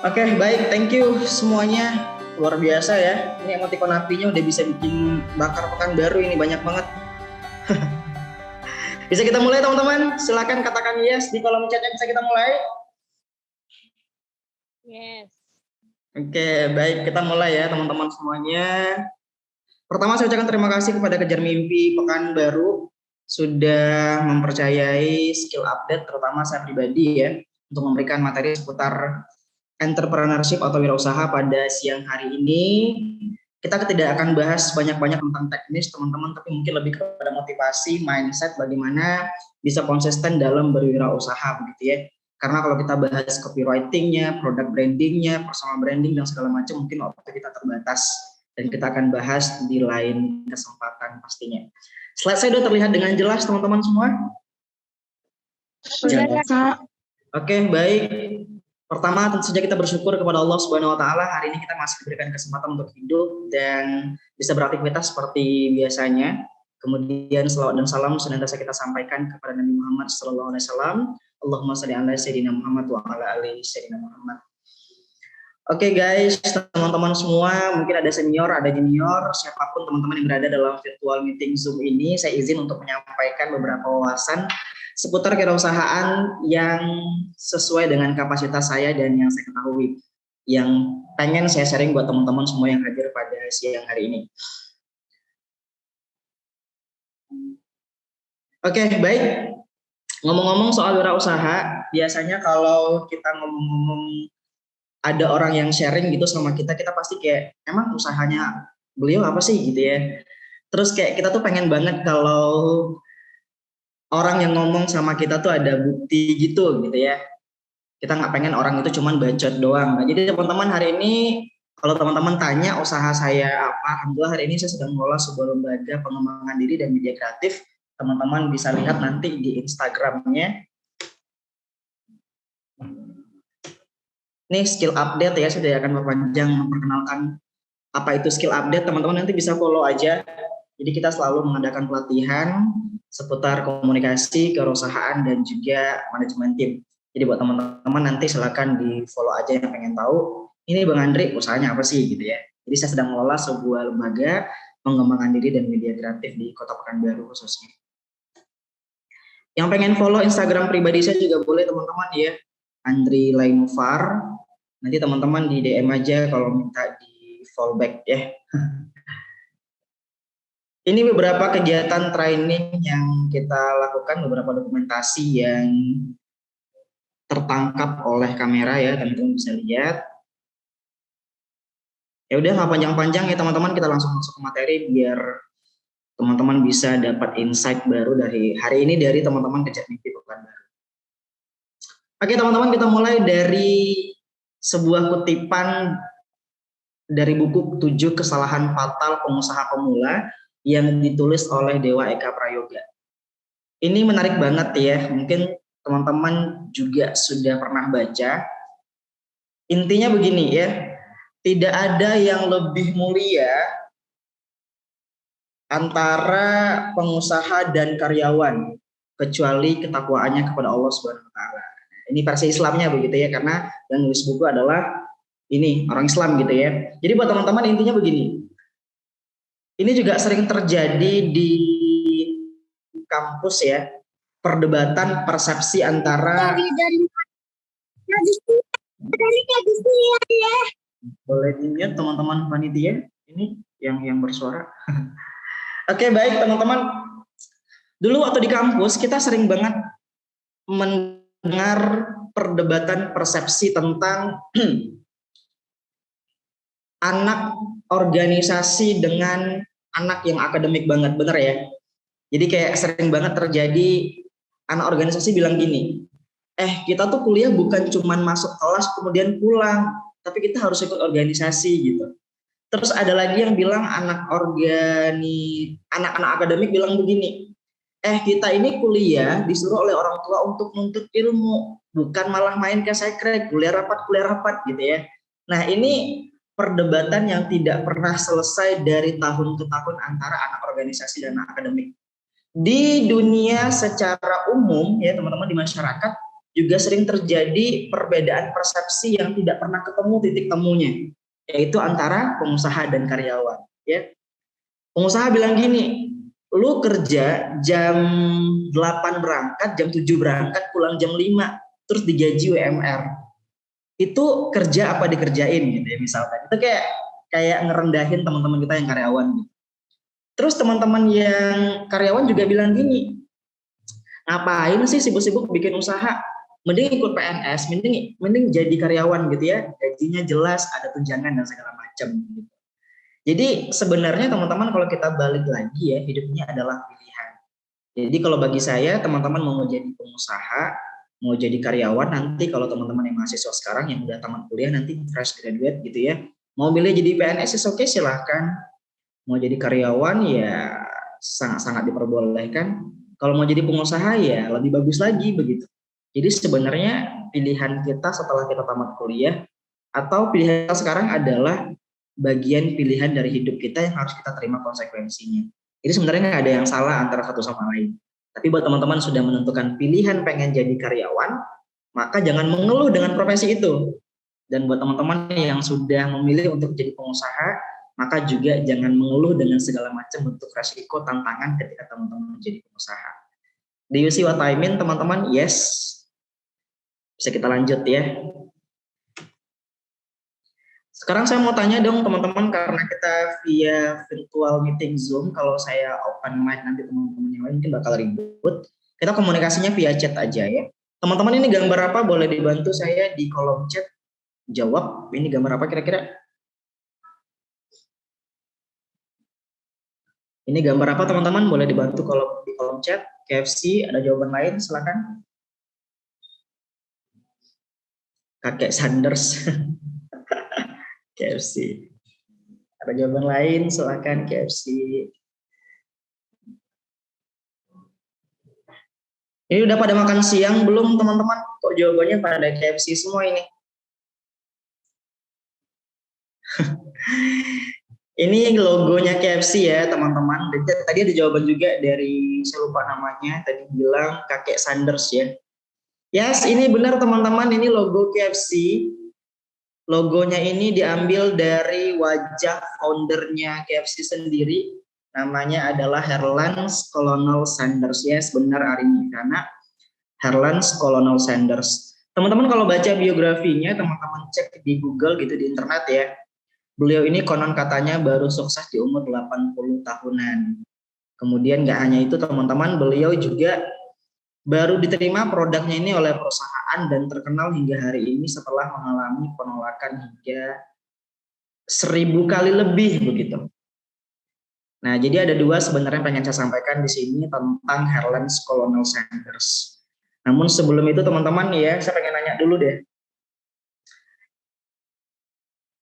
Oke, baik, thank you semuanya. Luar biasa ya. Ini emoticon apinya udah bisa bikin bakar Pekanbaru ini banyak banget. Bisa kita mulai teman-teman? Silakan katakan yes di kolom chatnya, bisa kita mulai? Yes. Oke, baik, kita mulai ya teman-teman semuanya. Pertama saya ucapkan terima kasih kepada Kejar Mimpi Pekanbaru sudah mempercayai skill update, terutama saya pribadi ya, untuk memberikan materi seputar entrepreneurship atau wirausaha pada siang hari ini. Kita tidak akan bahas banyak-banyak tentang teknis teman-teman, tapi mungkin lebih kepada motivasi, mindset, bagaimana bisa konsisten dalam berwirausaha begitu ya. Karena kalau kita bahas copywriting-nya, product branding-nya, personal branding dan segala macam, mungkin waktu kita terbatas dan kita akan bahas di lain kesempatan pastinya. Slide saya sudah terlihat dengan jelas teman-teman semua? Sudah. Oke, baik. Pertama, tentu saja kita bersyukur kepada Allah Subhanahu wa taala. Hari ini kita masih diberikan kesempatan untuk hidup dan bisa beraktivitas seperti biasanya. Kemudian selawat dan salam senantiasa kita sampaikan kepada Nabi Muhammad sallallahu alaihi wasallam. Allahumma shalli ala sayyidina Muhammad wa ala ali sayyidina Muhammad. Oke guys, teman-teman semua, mungkin ada senior, ada junior, siapapun teman-teman yang berada dalam virtual meeting Zoom ini, saya izin untuk menyampaikan beberapa wawasan seputar kewirausahaan yang sesuai dengan kapasitas saya dan yang saya ketahui, yang pengen saya sharing buat teman-teman semua yang hadir pada siang hari ini. Oke, baik. Ngomong-ngomong soal wirausaha, biasanya kalau kita ngomong-ngomong ada orang yang sharing gitu sama kita pasti kayak, emang usahanya beliau apa sih gitu ya. Terus kayak kita tuh pengen banget kalau orang yang ngomong sama kita tuh ada bukti gitu ya. Kita nggak pengen orang itu cuman bacot doang. Nah, jadi teman-teman hari ini kalau teman-teman tanya usaha saya apa, alhamdulillah hari ini saya sedang mengelola sebuah lembaga pengembangan diri dan media kreatif. Teman-teman bisa lihat nanti di Instagramnya. Ini skill update ya, sudah akan berpanjang memperkenalkan apa itu skill update. Teman-teman nanti bisa follow aja. Jadi kita selalu mengadakan pelatihan seputar komunikasi, kewirausahaan, dan juga manajemen tim. Jadi buat teman-teman nanti silakan di follow aja yang pengen tahu, ini Bang Andri usahanya apa sih gitu ya. Jadi saya sedang mengelola sebuah lembaga pengembangan diri dan media kreatif di Kota Pekanbaru khususnya. Yang pengen follow Instagram pribadi saya juga boleh teman-teman ya, Andri Lainovar. Nanti teman-teman di DM aja kalau minta di follow back ya. Ini beberapa kegiatan training yang kita lakukan, beberapa dokumentasi yang tertangkap oleh kamera ya, teman-teman bisa lihat. Ya udah nggak panjang-panjang ya teman-teman, kita langsung masuk ke materi biar teman-teman bisa dapat insight baru dari hari ini dari teman-teman Kejar Mimpi Pekanbaru. Oke teman-teman, kita mulai dari sebuah kutipan dari buku 7 Kesalahan Fatal Pengusaha Pemula yang ditulis oleh Dewa Eka Prayoga. Ini menarik banget ya, mungkin teman-teman juga sudah pernah baca. Intinya begini ya, tidak ada yang lebih mulia antara pengusaha dan karyawan kecuali ketakwaannya kepada Allah Subhanahu wa taala. Ini versi Islamnya begitu ya, karena yang nulis buku adalah ini orang Islam gitu ya. Jadi buat teman-teman intinya begini. Ini juga sering terjadi di kampus ya, perdebatan persepsi antara boleh di-mute teman-teman panitia ini yang bersuara. Oke, baik teman-teman. Dulu waktu di kampus kita sering banget mendengar perdebatan persepsi tentang anak organisasi dengan anak yang akademik banget, bener ya? Jadi kayak sering banget terjadi anak organisasi bilang gini, kita tuh kuliah bukan cuman masuk kelas kemudian pulang, tapi kita harus ikut organisasi gitu. Terus ada lagi yang bilang anak-anak akademik bilang begini, kita ini kuliah disuruh oleh orang tua untuk nuntut ilmu, bukan malah main ke sekrek, kuliah rapat gitu ya. Nah ini perdebatan yang tidak pernah selesai dari tahun ke tahun antara anak organisasi dan anak akademik. Di dunia secara umum ya teman-teman, di masyarakat juga sering terjadi perbedaan persepsi yang tidak pernah ketemu titik temunya, yaitu antara pengusaha dan karyawan. Ya, pengusaha bilang gini, lu kerja jam 8 berangkat, jam 7 berangkat, pulang jam 5, terus digaji UMR. Itu kerja apa dikerjain gitu ya misalkan. Itu kayak ngerendahin teman-teman kita yang karyawan gitu. Terus teman-teman yang karyawan juga bilang gini, ngapain sih sibuk-sibuk bikin usaha? Mending ikut PNS, mending jadi karyawan gitu ya, gajinya jelas, ada tunjangan dan segala macam gitu. Jadi sebenarnya teman-teman kalau kita balik lagi ya, hidupnya adalah pilihan. Jadi kalau bagi saya teman-teman mau jadi pengusaha, mau jadi karyawan, nanti kalau teman-teman yang mahasiswa sekarang yang udah tamat kuliah nanti fresh graduate gitu ya, mau milih jadi PNS oke silahkan, mau jadi karyawan ya sangat-sangat diperbolehkan. Kalau mau jadi pengusaha ya lebih bagus lagi begitu. Jadi sebenarnya pilihan kita setelah kita tamat kuliah atau pilihan kita sekarang adalah bagian pilihan dari hidup kita yang harus kita terima konsekuensinya. Jadi sebenarnya nggak ada yang salah antara satu sama lain. Tapi buat teman-teman sudah menentukan pilihan pengen jadi karyawan, maka jangan mengeluh dengan profesi itu. Dan buat teman-teman yang sudah memilih untuk jadi pengusaha, maka juga jangan mengeluh dengan segala macam bentuk resiko tantangan ketika teman-teman menjadi pengusaha. Do you see what I mean, teman-teman? Yes. Bisa kita lanjut ya. Sekarang saya mau tanya dong teman-teman, karena kita via virtual meeting Zoom, kalau saya open mic nanti teman-teman yang lain mungkin bakal ribut. Kita komunikasinya via chat aja ya. Teman-teman ini gambar apa? Boleh dibantu saya di kolom chat. Jawab, ini gambar apa kira-kira? Ini gambar apa teman-teman? Boleh dibantu kalau di kolom chat. KFC, ada jawaban lain? Silakan. Kakek Sanders. KFC. Ada jawaban lain? Silakan KFC. Ini udah pada makan siang belum teman-teman? Kok jawabannya pada KFC semua ini? Ini logonya KFC ya teman-teman. Tadi ada jawaban juga dari, saya lupa namanya, tadi bilang kakek Sanders ya. Yes, ini benar teman-teman, ini logo KFC. Logonya ini diambil dari wajah foundernya KFC sendiri. Namanya adalah Herlans Colonel Sanders. Yes, benar Arini, karena Herlans Colonel Sanders. Teman-teman kalau baca biografinya, teman-teman cek di Google gitu, di internet ya. Beliau ini konon katanya baru sukses di umur 80 tahunan. Kemudian nggak hanya itu teman-teman, beliau juga baru diterima produknya ini oleh perusahaan dan terkenal hingga hari ini setelah mengalami penolakan hingga 1000 kali lebih begitu. Nah, jadi ada dua sebenarnya yang pengen saya sampaikan di sini tentang Herlans Colonel Sanders. Namun sebelum itu teman-teman ya, saya pengen nanya dulu deh.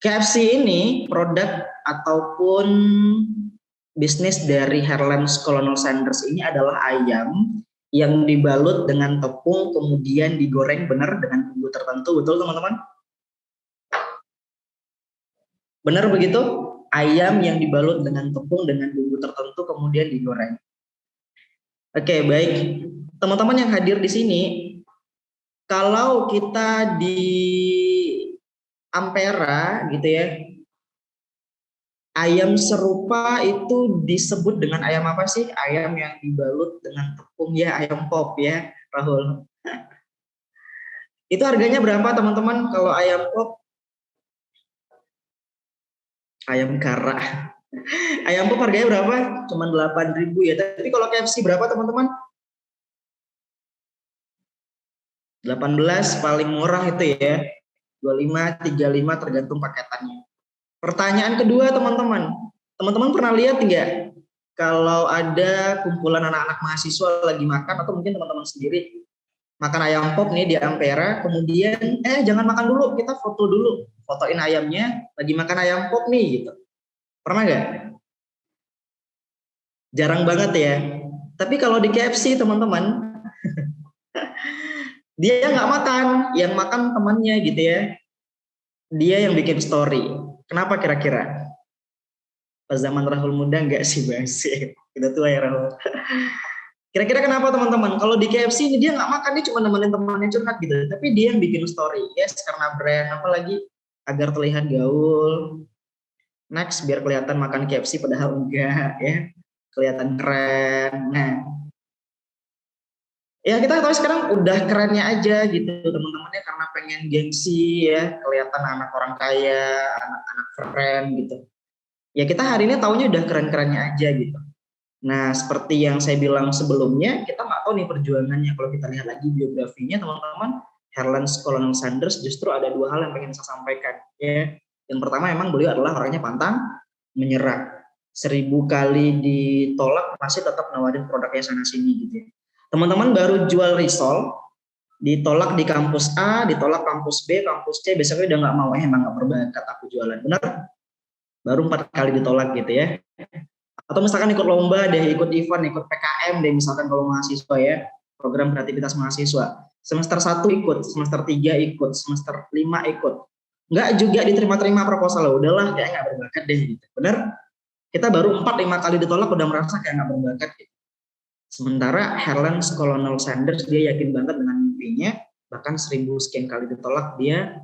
KFC ini produk ataupun bisnis dari Herlans Colonel Sanders ini adalah ayam yang dibalut dengan tepung kemudian digoreng benar dengan bumbu tertentu, betul teman-teman? Benar begitu? Ayam yang dibalut dengan tepung dengan bumbu tertentu kemudian digoreng. Oke, baik. Teman-teman yang hadir di sini, kalau kita di Ampera gitu ya, ayam serupa itu disebut dengan ayam apa sih? Ayam yang dibalut dengan tepung ya, ayam pop ya, Rahul. Itu harganya berapa teman-teman kalau ayam pop? Ayam kara. Ayam pop harganya berapa? Cuman 8.000 ya. Tapi kalau KFC berapa teman-teman? 18 paling murah itu ya. 25, 35 tergantung paketannya. Pertanyaan kedua teman-teman. Teman-teman pernah lihat nggak kalau ada kumpulan anak-anak mahasiswa lagi makan atau mungkin teman-teman sendiri makan ayam pop nih di Ampera, kemudian jangan makan dulu, kita foto dulu, fotoin ayamnya lagi makan ayam pop nih gitu. Pernah nggak? Jarang banget ya. Tapi kalau di KFC teman-teman, dia nggak makan, yang makan temannya gitu ya. Dia yang bikin story. Kenapa kira-kira? Pas zaman Rahul muda nggak sih Bang? Kita tua ya Rahul. Kira-kira kenapa teman-teman? Kalau di KFC ini dia nggak makan, dia cuma nemenin temannya curhat gitu. Tapi dia yang bikin story, yes, karena brand, apalagi agar terlihat gaul. Next, biar kelihatan makan KFC padahal enggak, ya. Kelihatan keren. Nah, ya kita tahu sekarang udah kerennya aja gitu teman-temannya karena pengen gengsi ya, kelihatan anak orang kaya, anak-anak keren gitu. Ya kita hari ini taunya udah keren-kerennya aja gitu. Nah, seperti yang saya bilang sebelumnya, kita nggak tahu nih perjuangannya. Kalau kita lihat lagi biografinya, teman-teman, Herlans Colonel Sanders justru ada dua hal yang pengen saya sampaikan. Ya. Yang pertama, memang beliau adalah orangnya pantang menyerah. 1000 kali ditolak, masih tetap nawarin produknya sana-sini gitu ya. Teman-teman baru jual risol, ditolak di kampus A, ditolak kampus B, kampus C, besoknya udah nggak mau, emang nggak berbakat aku jualan. Benar? Baru 4 kali ditolak gitu ya. Atau misalkan ikut lomba deh, ikut event, ikut PKM deh, misalkan kalau mahasiswa ya, program kreativitas mahasiswa. Semester 1 ikut, semester 3 ikut, semester 5 ikut. Nggak juga diterima-terima proposal, udahlah kayak nggak berbakat deh gitu. Bener? Kita baru 4-5 kali ditolak udah merasa kayak nggak berbakat gitu. Sementara Herlans Colonel Sanders dia yakin banget dengan mimpinya, bahkan 1000 sekian kali ditolak dia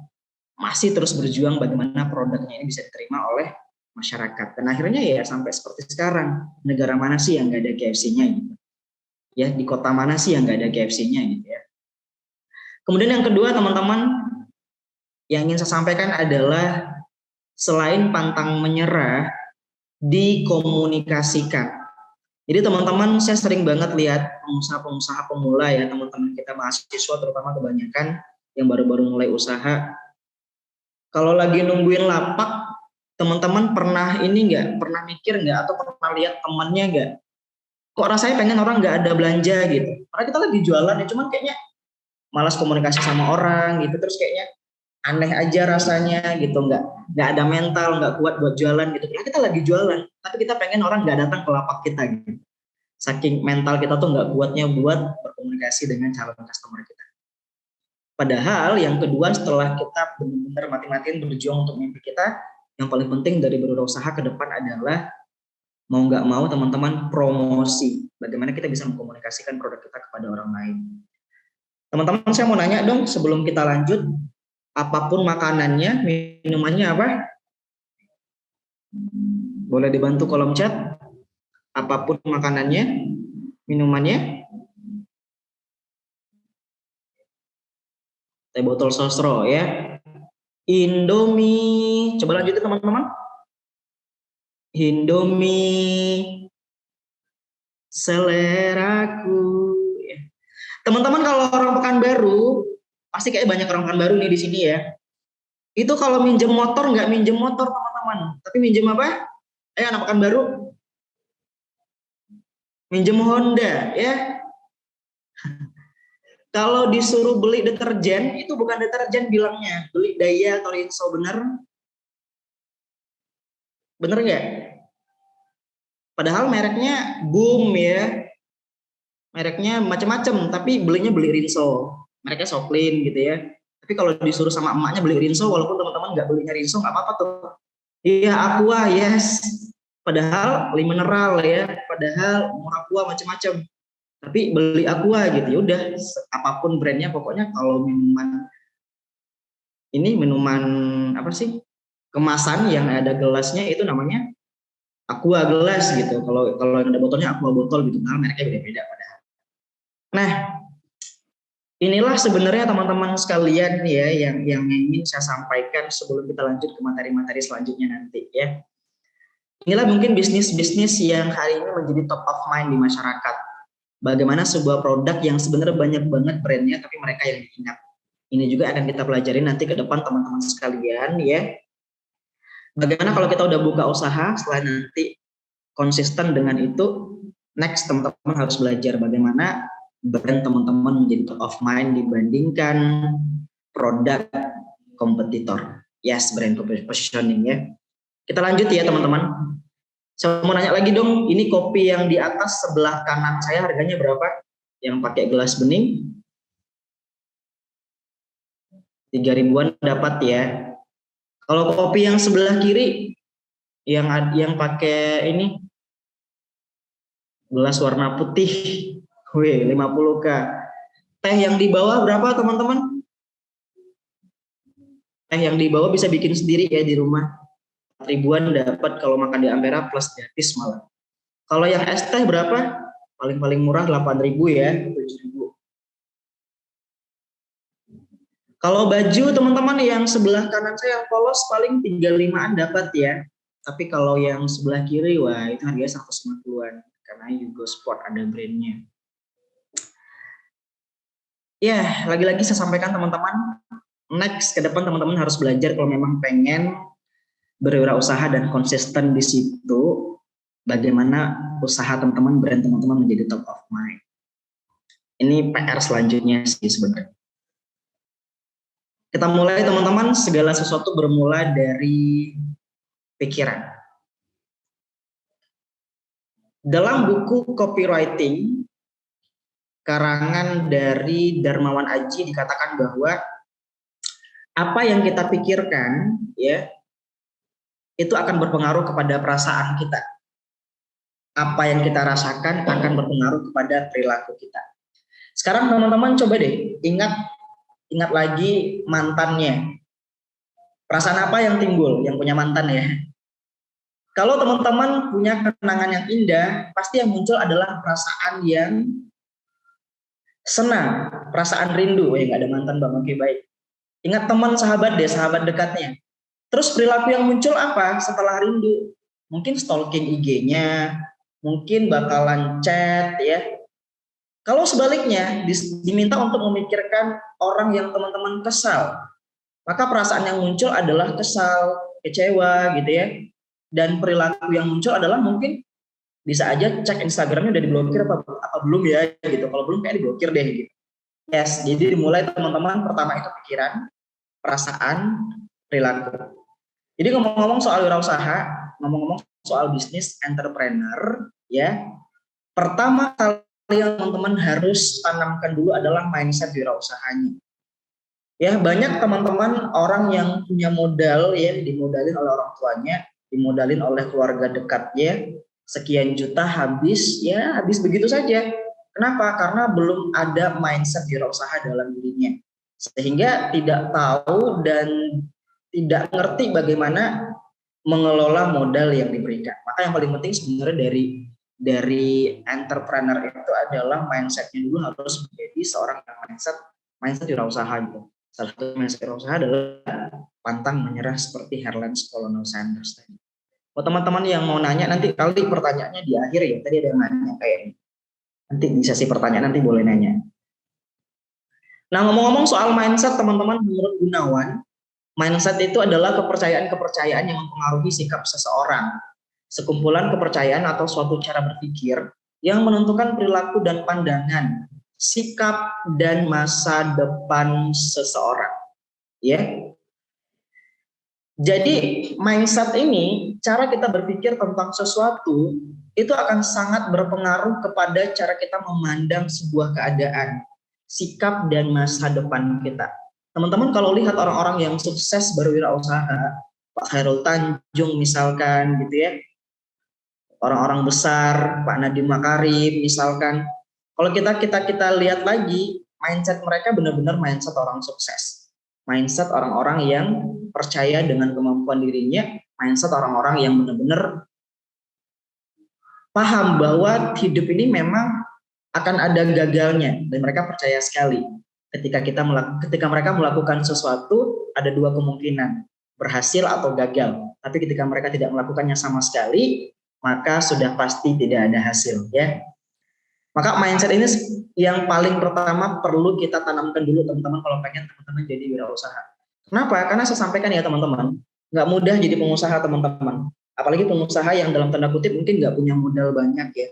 masih terus berjuang bagaimana produknya ini bisa diterima oleh masyarakat. Dan akhirnya ya sampai seperti sekarang, negara mana sih yang nggak ada KFC-nya gitu. Ya, di kota mana sih yang nggak ada KFC-nya gitu ya. Kemudian yang kedua teman-teman, yang ingin saya sampaikan adalah selain pantang menyerah, dikomunikasikan. Jadi teman-teman, saya sering banget lihat pengusaha-pengusaha pemula ya, teman-teman kita mahasiswa terutama kebanyakan yang baru-baru mulai usaha. Kalau lagi nungguin lapak, teman-teman pernah ini nggak, pernah mikir nggak atau pernah lihat temannya nggak? Kok rasanya pengen orang nggak ada belanja gitu? Karena kita lagi jualan ya, cuman kayaknya malas komunikasi sama orang gitu, terus kayaknya aneh aja rasanya gitu, nggak ada mental, nggak kuat buat jualan gitu. Karena kita lagi jualan, tapi kita pengen orang nggak datang ke lapak kita gitu. Saking mental kita tuh nggak kuatnya buat berkomunikasi dengan calon customer kita. Padahal yang kedua setelah kita benar-benar mati-matian berjuang untuk mimpi kita, yang paling penting dari berusaha ke depan adalah mau nggak mau teman-teman promosi. Bagaimana kita bisa mengkomunikasikan produk kita kepada orang lain. Teman-teman saya mau nanya dong sebelum kita lanjut, apapun makanannya, minumannya apa? Boleh dibantu kolom chat. Apapun makanannya, minumannya, teh botol sosro ya. Indomie, coba lanjutin teman-teman. Indomie, seleraku. Teman-teman kalau orang Pekanbaru, pasti kayak banyak orang Pekanbaru nih di sini ya. Itu kalau minjem motor nggak minjem motor teman-teman, tapi minjem apa? Anak Pekanbaru, minjem Honda ya. Kalau disuruh beli deterjen, itu bukan deterjen bilangnya, beli Daya atau Rinso, bener? Bener nggak? Padahal mereknya Boom ya, mereknya macam-macam, tapi belinya beli Rinso, mereknya Soklin gitu ya. Tapi kalau disuruh sama emaknya beli Rinso, walaupun teman-teman nggak belinya Rinso nggak apa-apa tuh. Iya Aqua, yes. Padahal beli mineral ya, padahal murah Aqua macam-macam. Tapi beli Aqua gitu, ya udah apapun brandnya, pokoknya kalau minuman ini minuman apa sih kemasan yang ada gelasnya itu namanya Aqua gelas gitu. Kalau yang ada botolnya Aqua botol gitu, nah mereknya beda-beda padahal. Nah, inilah sebenarnya teman-teman sekalian ya yang ingin saya sampaikan sebelum kita lanjut ke materi-materi selanjutnya nanti ya. Inilah mungkin bisnis-bisnis yang hari ini menjadi top of mind di masyarakat. Bagaimana sebuah produk yang sebenarnya banyak banget brandnya tapi mereka yang diingat. Ini juga akan kita pelajari nanti ke depan teman-teman sekalian ya. Bagaimana kalau kita udah buka usaha setelah nanti konsisten dengan itu, next teman-teman harus belajar bagaimana brand teman-teman menjadi top of mind dibandingkan produk kompetitor. Yes, brand positioning ya. Kita lanjut ya teman-teman. Saya mau nanya lagi dong, ini kopi yang di atas sebelah kanan saya harganya berapa? Yang pakai gelas bening? 3.000-an dapat ya. Kalau kopi yang sebelah kiri yang pakai ini gelas warna putih Wih, 50K. Teh yang di bawah berapa teman-teman? Teh yang di bawah bisa bikin sendiri ya di rumah. Ribuan dapat kalau makan di Ampera plus gratis malah. Kalau yang es teh berapa? Paling murah 8.000 ya, 7.000. Kalau baju teman-teman yang sebelah kanan saya yang polos paling 35-an dapat ya. Tapi kalau yang sebelah kiri, wah itu harganya 150-an. Karena Yugo Sport ada brandnya. Ya, lagi-lagi saya sampaikan teman-teman, next ke depan teman-teman harus belajar kalau memang pengen berwirausaha dan konsisten di situ, bagaimana usaha teman-teman, brand teman-teman menjadi top of mind. Ini PR selanjutnya sih sebenarnya. Kita mulai teman-teman, segala sesuatu bermula dari pikiran. Dalam buku copywriting karangan dari Darmawan Aji dikatakan bahwa apa yang kita pikirkan ya itu akan berpengaruh kepada perasaan kita. Apa yang kita rasakan akan berpengaruh kepada perilaku kita. Sekarang teman-teman coba deh ingat lagi mantannya. Perasaan apa yang timbul yang punya mantan ya? Kalau teman-teman punya kenangan yang indah, pasti yang muncul adalah perasaan yang senang, perasaan rindu. Nggak ada mantan bang, oke baik. Ingat teman, sahabat deh, sahabat dekatnya. Terus perilaku yang muncul apa setelah rindu? Mungkin stalking IG-nya, mungkin bakalan chat ya. Kalau sebaliknya diminta untuk memikirkan orang yang teman-teman kesal, maka perasaan yang muncul adalah kesal, kecewa gitu ya. Dan perilaku yang muncul adalah mungkin bisa aja cek Instagramnya udah diblokir apa belum ya gitu. Kalau belum kayak diblokir deh gitu. Yes, jadi dimulai teman-teman pertama itu pikiran, perasaan, perilaku. Jadi ngomong-ngomong soal wirausaha, ngomong-ngomong soal bisnis entrepreneur ya. Pertama kali yang teman-teman harus tanamkan dulu adalah mindset wirausahanya. Ya, banyak teman-teman orang yang punya modal ya, dimodalin oleh orang tuanya, dimodalin oleh keluarga dekatnya, sekian juta habis begitu saja. Kenapa? Karena belum ada mindset wirausaha dalam dirinya. Sehingga tidak tahu dan tidak mengerti bagaimana mengelola modal yang diberikan. Maka yang paling penting sebenarnya dari entrepreneur itu adalah mindsetnya dulu harus menjadi seorang yang mindset wirausaha gitu. Salah satu mindset wirausaha adalah pantang menyerah seperti Herlens Colonel Sanders tadi. Buat teman-teman yang mau nanya nanti kali pertanyaannya di akhir ya, tadi ada yang nanya kayaknya. Nanti di sesi pertanyaan nanti boleh nanya. Nah ngomong-ngomong soal mindset teman-teman, menurut Gunawan, mindset itu adalah kepercayaan-kepercayaan yang mempengaruhi sikap seseorang. Sekumpulan kepercayaan atau suatu cara berpikir yang menentukan perilaku dan pandangan, sikap dan masa depan seseorang. Ya. Jadi mindset ini, cara kita berpikir tentang sesuatu itu akan sangat berpengaruh kepada cara kita memandang sebuah keadaan, sikap dan masa depan kita. Teman-teman kalau lihat orang-orang yang sukses berwirausaha, Pak Khairul Tanjung misalkan gitu ya, orang-orang besar, Pak Nadiem Makarim misalkan, kalau kita lihat lagi, mindset mereka benar-benar mindset orang sukses, mindset orang-orang yang percaya dengan kemampuan dirinya, mindset orang-orang yang benar-benar paham bahwa hidup ini memang akan ada gagalnya dan mereka percaya sekali ketika mereka melakukan sesuatu ada dua kemungkinan, berhasil atau gagal. Tapi ketika mereka tidak melakukannya sama sekali, maka sudah pasti tidak ada hasil ya. Maka mindset ini yang paling pertama perlu kita tanamkan dulu teman-teman kalau pengen teman-teman jadi wirausaha. Kenapa? Karena saya sampaikan ya teman-teman, nggak mudah jadi pengusaha teman-teman. Apalagi pengusaha yang dalam tanda kutip mungkin nggak punya modal banyak ya,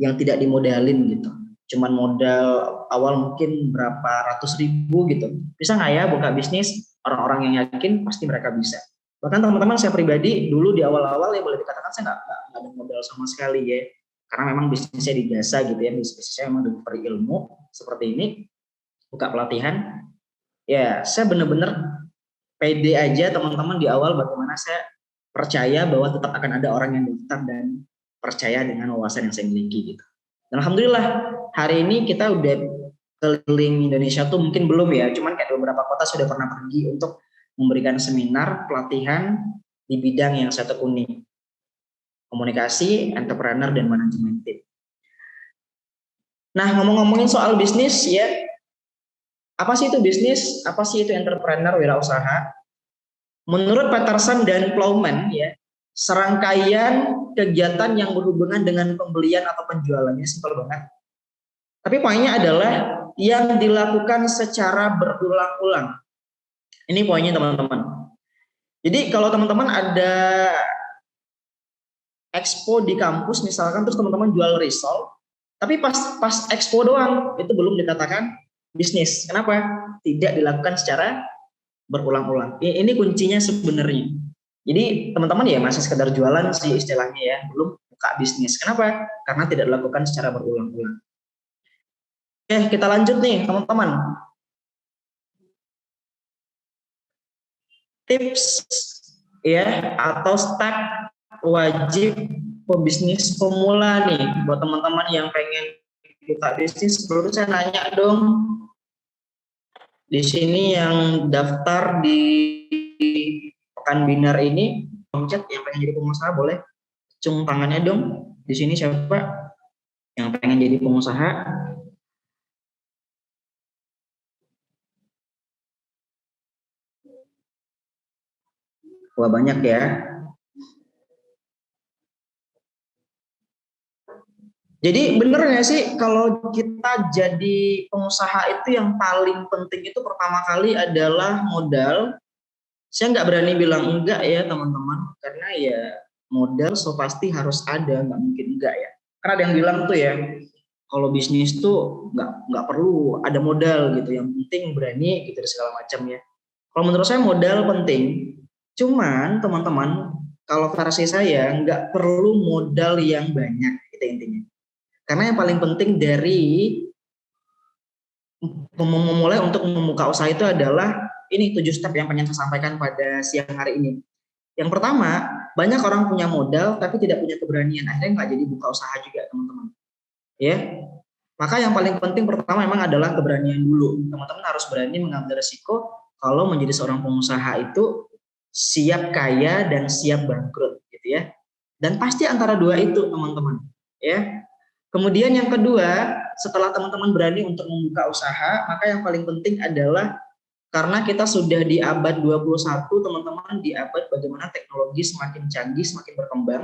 yang tidak dimodalin gitu. Cuman modal awal mungkin berapa ratus ribu gitu. Bisa nggak ya buka bisnis? Orang-orang yang yakin pasti mereka bisa. Bahkan teman-teman saya pribadi dulu di awal-awal ya boleh dikatakan saya nggak ada modal sama sekali ya. Karena memang bisnisnya di jasa gitu ya, bisnisnya memang diberi ilmu seperti ini, buka pelatihan. Ya saya benar-benar pede aja teman-teman di awal bagaimana saya percaya bahwa tetap akan ada orang yang daftar dan percaya dengan wawasan yang saya miliki gitu. Dan alhamdulillah hari ini kita udah keliling Indonesia tuh mungkin belum ya, cuman kayak beberapa kota sudah pernah pergi untuk memberikan seminar pelatihan di bidang yang saya tekuni, komunikasi, entrepreneur, dan manajemen tim. Nah, ngomongin soal bisnis ya, apa sih itu bisnis? Apa sih itu entrepreneur, wirausaha? Menurut Peterson dan Plowman ya, serangkaian kegiatan yang berhubungan dengan pembelian atau penjualannya, simpel banget. Tapi poinnya adalah yang dilakukan secara berulang-ulang. Ini poinnya teman-teman. Jadi kalau teman-teman ada expo di kampus misalkan, terus teman-teman jual risol, tapi pas expo doang, itu belum dikatakan bisnis. Kenapa? Tidak dilakukan secara berulang-ulang. Ini kuncinya sebenarnya. Jadi teman-teman ya masih sekedar jualan sih istilahnya ya, belum buka bisnis. Kenapa? Karena tidak dilakukan secara berulang-ulang. Oke, kita lanjut nih teman-teman. Tips ya atau step wajib pebisnis pemula nih buat teman-teman yang pengen buka bisnis. Perlu saya nanya dong, di sini yang daftar di Pekan Binar ini, chat yang pengen jadi pengusaha boleh cung tangannya dong. Di sini siapa yang pengen jadi pengusaha? Wah banyak ya. Jadi bener nggak sih kalau kita jadi pengusaha itu yang paling penting itu pertama kali adalah modal. Saya nggak berani bilang enggak ya teman-teman, karena ya modal so pasti harus ada, nggak mungkin enggak ya. Karena ada yang bilang tuh ya, kalau bisnis tuh nggak perlu ada modal gitu, yang penting berani gitu segala macam ya. Kalau menurut saya modal penting, cuman teman-teman kalau versi saya nggak perlu modal yang banyak itu intinya. Karena yang paling penting dari memulai untuk membuka usaha itu adalah ini 7 step yang pengen saya sampaikan pada siang hari ini. Yang pertama, banyak orang punya modal tapi tidak punya keberanian, akhirnya nggak jadi buka usaha juga teman-teman. Ya, maka yang paling penting pertama memang adalah keberanian dulu. Teman-teman harus berani mengambil resiko kalau menjadi seorang pengusaha itu siap kaya dan siap bangkrut gitu ya. Dan pasti antara dua itu teman-teman ya. Kemudian yang kedua, setelah teman-teman berani untuk membuka usaha, maka yang paling penting adalah karena kita sudah di abad 21, teman-teman, di abad bagaimana teknologi semakin canggih, semakin berkembang,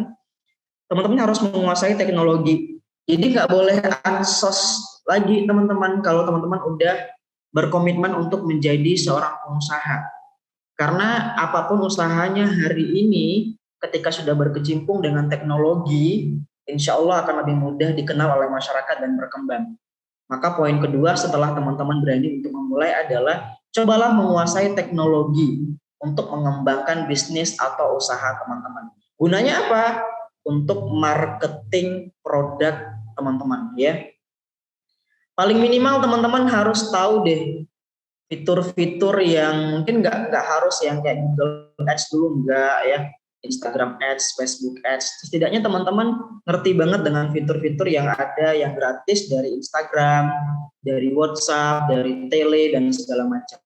teman-teman harus menguasai teknologi. Jadi nggak boleh ansos lagi teman-teman kalau teman-teman udah berkomitmen untuk menjadi seorang pengusaha. Karena apapun usahanya hari ini, ketika sudah berkecimpung dengan teknologi, insya Allah akan lebih mudah dikenal oleh masyarakat dan berkembang. Maka poin kedua setelah teman-teman berani untuk memulai adalah cobalah menguasai teknologi untuk mengembangkan bisnis atau usaha teman-teman. Gunanya apa? Untuk marketing produk teman-teman ya. Paling minimal teman-teman harus tahu deh fitur-fitur yang mungkin nggak harus yang kayak Google Ads dulu, enggak ya, Instagram Ads, Facebook Ads. Setidaknya teman-teman ngerti banget dengan fitur-fitur yang ada yang gratis dari Instagram, dari WhatsApp, dari Tele dan segala macam.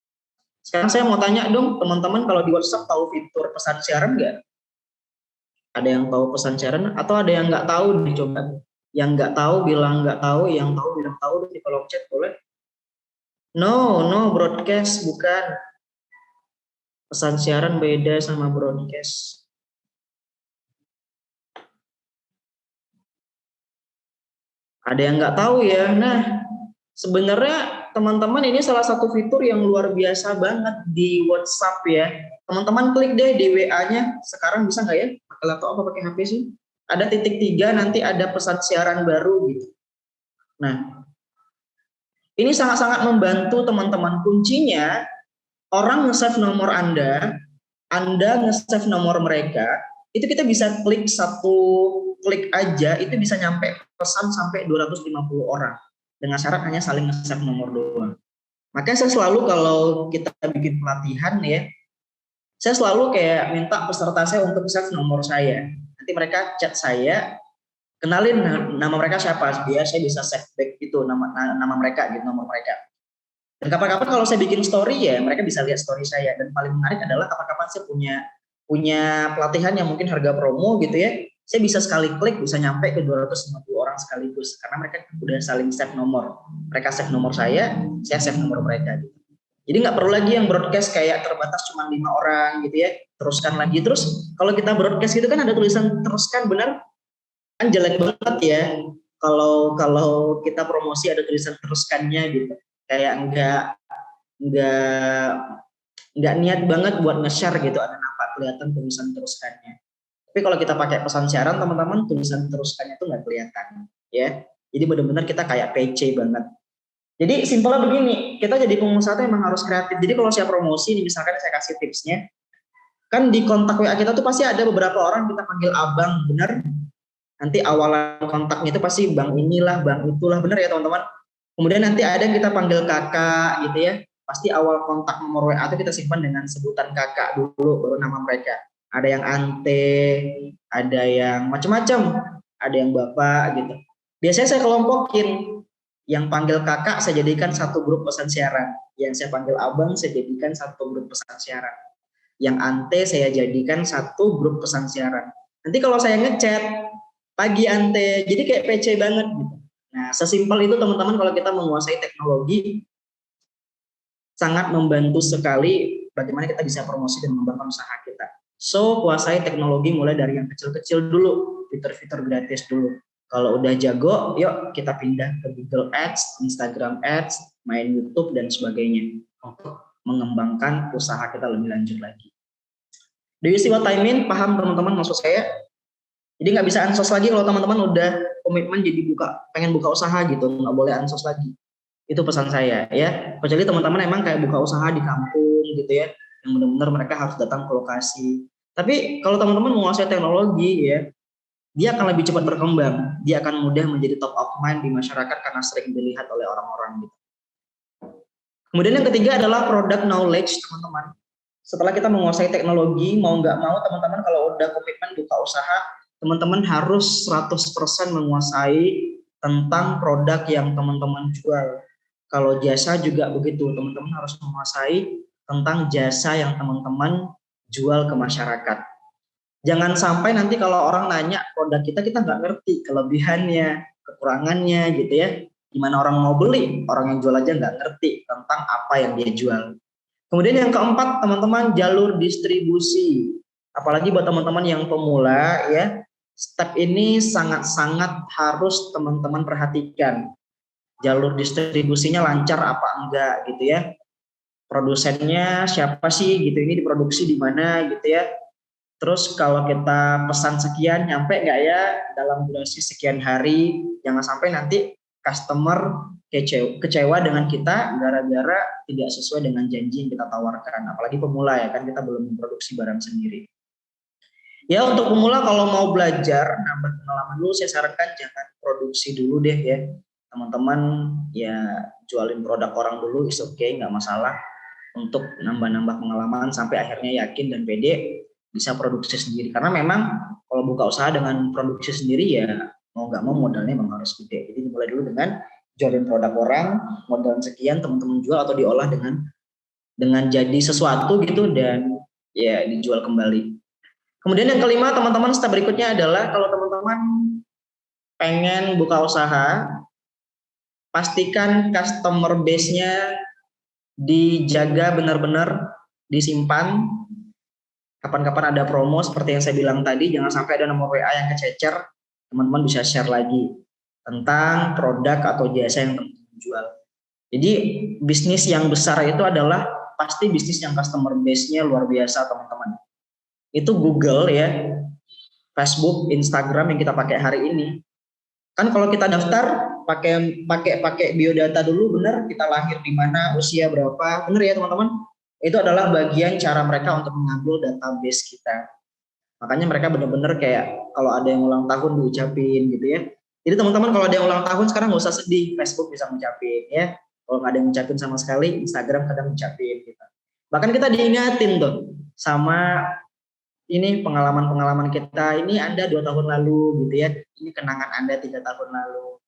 Sekarang saya mau tanya dong teman-teman, kalau di WhatsApp tahu fitur pesan siaran nggak? Ada yang tahu pesan siaran atau ada yang nggak tahu? Dicoba. Yang nggak tahu bilang nggak tahu, yang tahu bilang tahu di kolom chat boleh. No, broadcast bukan. Pesan siaran beda sama broadcast. Ada yang nggak tahu ya. Nah, sebenarnya teman-teman ini salah satu fitur yang luar biasa banget di WhatsApp ya. Teman-teman klik deh di WA-nya. Sekarang bisa nggak ya? Pakai laptop apa pakai HP sih? Ada titik 3 nanti ada pesan siaran baru gitu. Nah, ini sangat-sangat membantu teman-teman. Kuncinya orang nge-save nomor Anda nge-save nomor mereka, itu kita bisa klik satu klik aja, itu bisa nyampe pesan sampai 250 orang. Dengan syarat hanya saling nge-save nomor doang. Makanya saya selalu kalau kita bikin pelatihan ya, saya selalu kayak minta peserta saya untuk save nomor saya. Nanti mereka chat saya, kenalin nama mereka siapa, dia saya bisa save back itu nama mereka gitu, nomor mereka. Dan kapan-kapan kalau saya bikin story ya mereka bisa lihat story saya. Dan paling menarik adalah kapan-kapan saya punya pelatihan yang mungkin harga promo gitu ya, saya bisa sekali klik bisa nyampe ke 250 orang sekaligus karena mereka udah saling save nomor. Mereka save nomor saya save nomor mereka gitu. Jadi nggak perlu lagi yang broadcast kayak terbatas cuma 5 orang gitu ya, teruskan lagi. Terus kalau kita broadcast itu kan ada tulisan teruskan, benar kan jelek banget ya kalau kalau kita promosi ada tulisan teruskannya gitu, kayak nggak nggak niat banget buat nge-share gitu, ada nampak kelihatan tulisan teruskannya. Tapi kalau kita pakai pesan siaran teman-teman, tulisan teruskannya itu nggak kelihatan ya. Jadi benar-benar kita kayak PC banget. Jadi simpelnya begini, kita jadi pengusaha itu emang harus kreatif. Jadi kalau saya promosi, misalkan saya kasih tipsnya, kan di kontak WA kita tuh pasti ada beberapa orang kita panggil abang, bener? Nanti awalan kontaknya itu pasti bang inilah, bang itulah, bener ya teman-teman? Kemudian nanti ada yang kita panggil kakak gitu ya. Pasti awal kontak nomor WA itu kita simpan dengan sebutan kakak dulu, baru nama mereka. Ada yang ante, ada yang macam-macam, ada yang bapak gitu. Biasanya saya kelompokin, yang panggil kakak saya jadikan satu grup pesan siaran, yang saya panggil abang saya jadikan satu grup pesan siaran, yang ante saya jadikan satu grup pesan siaran. Nanti kalau saya ngechat pagi ante, jadi kayak PC banget gitu. Nah, sesimpel itu teman-teman, kalau kita menguasai teknologi sangat membantu sekali bagaimana kita bisa promosi dan mengembangkan usaha kita. So, kuasai teknologi mulai dari yang kecil-kecil dulu, fitur-fitur gratis dulu. Kalau udah jago, yuk kita pindah ke Google Ads, Instagram Ads, main YouTube dan sebagainya untuk mengembangkan usaha kita lebih lanjut lagi. Do you see what I mean? Paham teman-teman maksud saya? Jadi nggak bisa ansos lagi kalau teman-teman udah komitmen jadi pengen buka usaha gitu, nggak boleh ansos lagi. Itu pesan saya ya. Kecuali teman-teman emang kayak buka usaha di kampung gitu ya, yang benar-benar mereka harus datang ke lokasi. Tapi kalau teman-teman menguasai teknologi ya, dia akan lebih cepat berkembang. Dia akan mudah menjadi top of mind di masyarakat karena sering dilihat oleh orang-orang gitu. Kemudian yang ketiga adalah product knowledge, teman-teman. Setelah kita menguasai teknologi, mau nggak mau teman-teman kalau udah komitmen buka usaha, teman-teman harus 100% menguasai tentang produk yang teman-teman jual. Kalau jasa juga begitu, teman-teman harus menguasai tentang jasa yang teman-teman jual ke masyarakat. Jangan sampai nanti kalau orang nanya produk kita nggak ngerti kelebihannya, kekurangannya gitu ya. Gimana orang mau beli, orang yang jual aja nggak ngerti tentang apa yang dia jual. Kemudian yang keempat, teman-teman, jalur distribusi. Apalagi buat teman-teman yang pemula ya, step ini sangat-sangat harus teman-teman perhatikan. Jalur distribusinya lancar apa enggak gitu ya. Produsennya siapa sih gitu, ini diproduksi di mana gitu ya. Terus kalau kita pesan sekian, nyampe nggak ya dalam durasi sekian hari. Jangan sampai nanti customer kecewa dengan kita gara-gara tidak sesuai dengan janji yang kita tawarkan. Apalagi pemula ya kan, kita belum memproduksi barang sendiri. Ya untuk pemula kalau mau belajar, nambah pengalaman dulu, saya sarankan jangan produksi dulu deh ya. Teman-teman ya jualin produk orang dulu, is okay, nggak masalah. Untuk nambah-nambah pengalaman sampai akhirnya yakin dan pede bisa produksi sendiri. Karena memang kalau buka usaha dengan produksi sendiri ya mau nggak mau modalnya memang harus gede. Jadi dimulai dulu dengan jualin produk orang, modal sekian teman-teman jual atau diolah dengan jadi sesuatu gitu dan ya dijual kembali. Kemudian yang kelima teman-teman, step berikutnya adalah kalau teman-teman pengen buka usaha, pastikan customer base-nya dijaga benar-benar, disimpan. Kapan-kapan ada promo seperti yang saya bilang tadi, jangan sampai ada nomor WA yang kececer, teman-teman bisa share lagi tentang produk atau jasa yang teman-teman jual. Jadi bisnis yang besar itu adalah pasti bisnis yang customer base-nya luar biasa teman-teman. Itu Google ya, Facebook, Instagram yang kita pakai hari ini. Kan kalau kita daftar pakai biodata dulu, benar kita lahir di mana, usia berapa, benar ya teman-teman? Itu adalah bagian cara mereka untuk mengambil database kita. Makanya mereka benar-benar kayak kalau ada yang ulang tahun diucapin gitu ya. Jadi teman-teman kalau ada yang ulang tahun sekarang nggak usah sedih, Facebook bisa ngucapin ya. Kalau nggak ada yang ngucapin sama sekali, Instagram kadang ngucapin gitu. Bahkan kita diingatin tuh sama ini pengalaman-pengalaman kita, ini Anda 2 tahun lalu gitu ya, ini kenangan Anda 3 tahun lalu.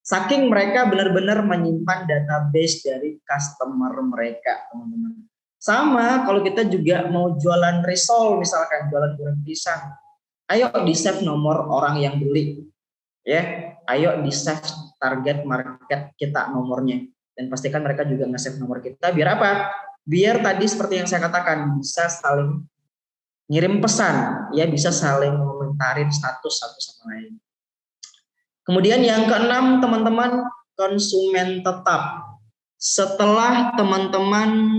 Saking mereka benar-benar menyimpan database dari customer mereka, teman-teman. Sama kalau kita juga mau jualan risol, misalkan jualan goreng pisang, ayo di save nomor orang yang beli, ya. Ayo di save target market kita nomornya, dan pastikan mereka juga nge-save nomor kita. Biar apa? Biar tadi seperti yang saya katakan, bisa saling ngirim pesan, ya, bisa saling komentarin status satu sama lain. Kemudian yang keenam, teman-teman, konsumen tetap. Setelah teman-teman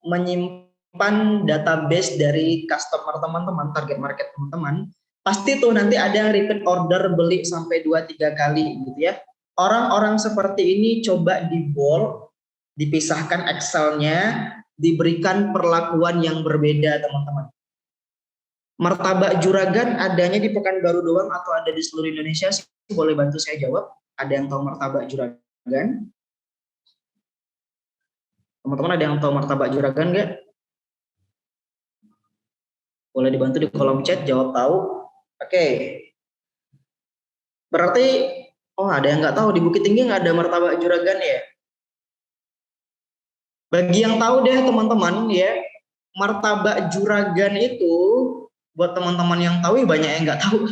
menyimpan database dari customer teman-teman, target market teman-teman, pasti tuh nanti ada yang repeat order beli sampai 2-3 kali gitu ya. Orang-orang seperti ini coba di bold, dipisahkan Excel-nya, diberikan perlakuan yang berbeda, teman-teman. Martabak Juragan adanya di Pekanbaru doang atau ada di seluruh Indonesia sih? Boleh bantu saya jawab? Ada yang tahu martabak Juragan? Teman-teman ada yang tahu martabak Juragan nggak? Boleh dibantu di kolom chat, jawab tahu. Oke. Berarti, oh ada yang nggak tahu, di Bukit Tinggi nggak ada martabak Juragan ya? Bagi yang tahu deh teman-teman ya, martabak Juragan itu, buat teman-teman yang tahu, banyak yang nggak tahu.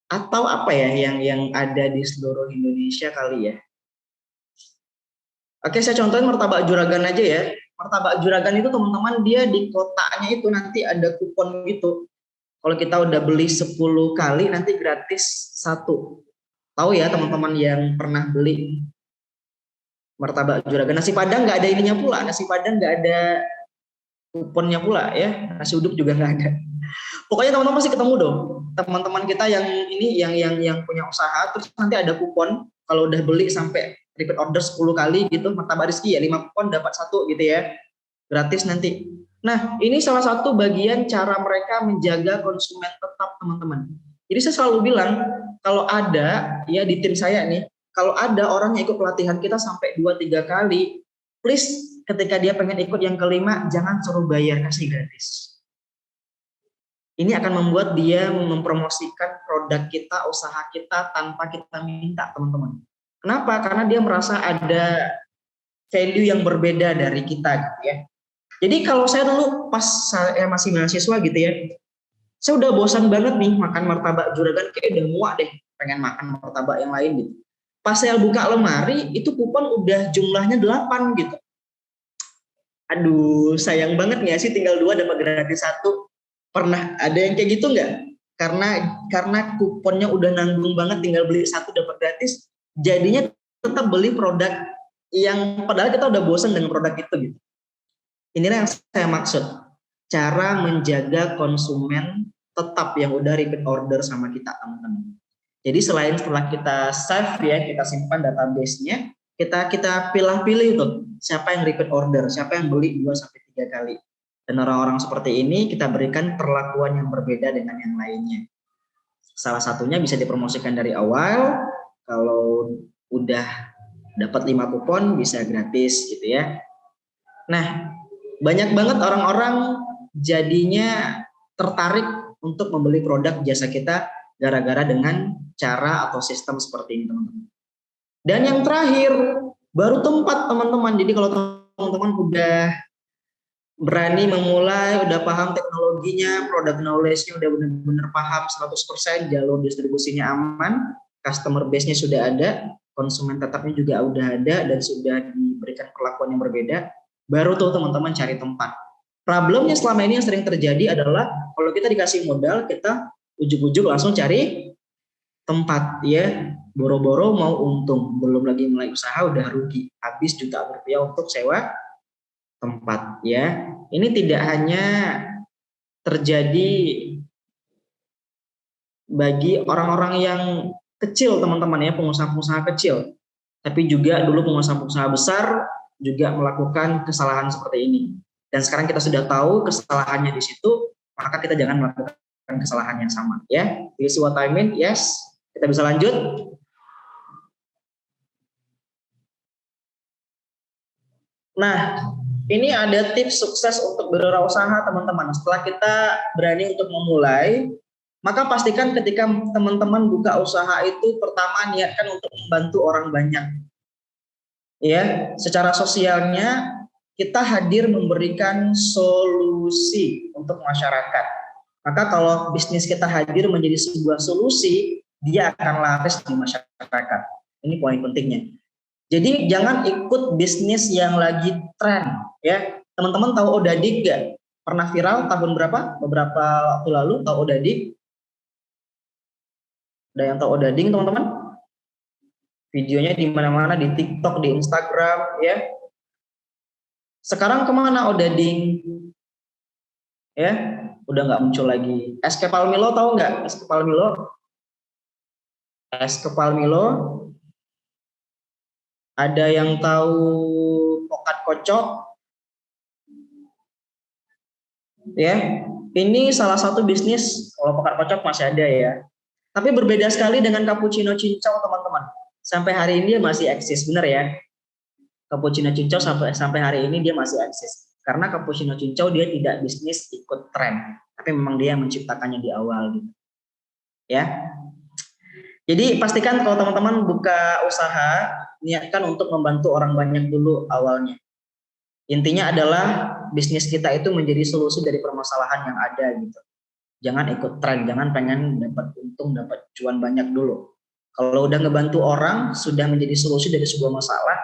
Atau apa ya yang ada di seluruh Indonesia kali ya? Oke, saya contohin martabak Juragan aja ya. Martabak Juragan itu teman-teman, dia di kotaknya itu nanti ada kupon gitu. Kalau kita udah beli 10 kali nanti gratis 1. Tahu ya teman-teman yang pernah beli martabak Juragan. Nasi Padang nggak ada ininya pula, nasi Padang nggak ada kuponnya pula ya. Nasi uduk juga nggak ada. Pokoknya teman-teman pasti ketemu dong. Teman-teman kita yang ini yang punya usaha, terus nanti ada kupon kalau udah beli sampai repeat order 10 kali gitu, martabak Rizky ya 5 kupon dapat 1 gitu ya. Gratis nanti. Nah, ini salah satu bagian cara mereka menjaga konsumen tetap, teman-teman. Jadi saya selalu bilang, kalau ada ya di tim saya nih, kalau ada orang yang ikut pelatihan kita sampai 2-3 kali, please ketika dia pengen ikut yang kelima, jangan suruh bayar, kasih gratis. Ini akan membuat dia mempromosikan produk kita, usaha kita tanpa kita minta, teman-teman. Kenapa? Karena dia merasa ada value yang berbeda dari kita gitu ya. Jadi kalau saya dulu pas saya masih mahasiswa gitu ya, saya udah bosan banget nih makan martabak Juragan, kayak udah muak deh pengen makan martabak yang lain gitu. Pas saya buka lemari, itu kupon udah jumlahnya 8 gitu. Aduh, sayang banget nggak sih tinggal 2 dapat gratis 1. Pernah ada yang kayak gitu nggak? Karena kuponnya udah nanggung banget, tinggal beli 1 dapat gratis, jadinya tetap beli produk yang padahal kita udah bosan dengan produk itu gitu. Inilah yang saya maksud, cara menjaga konsumen tetap yang udah repeat order sama kita, teman-teman. Jadi selain setelah kita save ya, kita simpan database-nya, kita pilih-pilih tuh siapa yang repeat order, siapa yang beli 2-3 kali. Dan orang-orang seperti ini kita berikan perlakuan yang berbeda dengan yang lainnya. Salah satunya bisa dipromosikan dari awal, kalau udah dapat 5 kupon bisa gratis gitu ya. Nah, banyak banget orang-orang jadinya tertarik untuk membeli produk jasa kita gara-gara dengan cara atau sistem seperti ini, teman-teman. Dan yang terakhir, baru tempat, teman-teman. Jadi kalau teman-teman udah berani memulai, udah paham teknologinya, product knowledge-nya udah benar-benar paham 100%, jalur distribusinya aman, customer base-nya sudah ada, konsumen tetapnya juga udah ada, dan sudah diberikan perlakuan yang berbeda, baru tuh teman-teman cari tempat. Problemnya selama ini yang sering terjadi adalah kalau kita dikasih modal, kita ujuk-ujuk langsung cari tempat ya, boro-boro mau untung, belum lagi mulai usaha udah rugi, habis jutaan rupiah untuk sewa tempat ya. Ini tidak hanya terjadi bagi orang-orang yang kecil, teman-teman ya, pengusaha-pengusaha kecil, tapi juga dulu pengusaha-pengusaha besar juga melakukan kesalahan seperti ini. Dan sekarang kita sudah tahu kesalahannya di situ, maka kita jangan melakukan kesalahan yang sama ya. This is what I mean. Yes, kita bisa lanjut. Nah, Ini ada tips sukses untuk berwirausaha teman-teman. Setelah kita berani untuk memulai, maka pastikan ketika teman-teman buka usaha itu pertama niatkan untuk membantu orang banyak. Ya, secara sosialnya kita hadir memberikan solusi untuk masyarakat. Maka kalau bisnis kita hadir menjadi sebuah solusi, dia akan laris di masyarakat. Ini poin pentingnya. Jadi jangan ikut bisnis yang lagi tren, ya. Teman-teman tahu Odadik nggak? Pernah viral tahun berapa? Beberapa waktu lalu tahu Odadik? Ada yang tahu Odading, teman-teman? Videonya di mana-mana, di TikTok, di Instagram, ya. Sekarang kemana Odading? Ya, udah nggak muncul lagi. Es Kepal Milo tahu nggak? Es Kepal Milo? Es Kepal Milo. Ada yang tahu Pokat Kocok? Ya, ini salah satu bisnis. Kalau Pokat Kocok masih ada ya. Tapi berbeda sekali dengan Cappuccino Cincau, teman-teman. Sampai hari ini dia masih eksis, benar ya? Cappuccino Cincau sampai hari ini dia masih eksis. Karena Cappuccino Cincau dia tidak bisnis ikut tren, tapi memang dia yang menciptakannya di awal gitu. Ya. Jadi pastikan kalau teman-teman buka usaha, niatkan untuk membantu orang banyak dulu awalnya. Intinya adalah bisnis kita itu menjadi solusi dari permasalahan yang ada gitu. Jangan ikut tren, jangan pengen dapat untung, dapat cuan banyak dulu. Kalau udah ngebantu orang, sudah menjadi solusi dari sebuah masalah,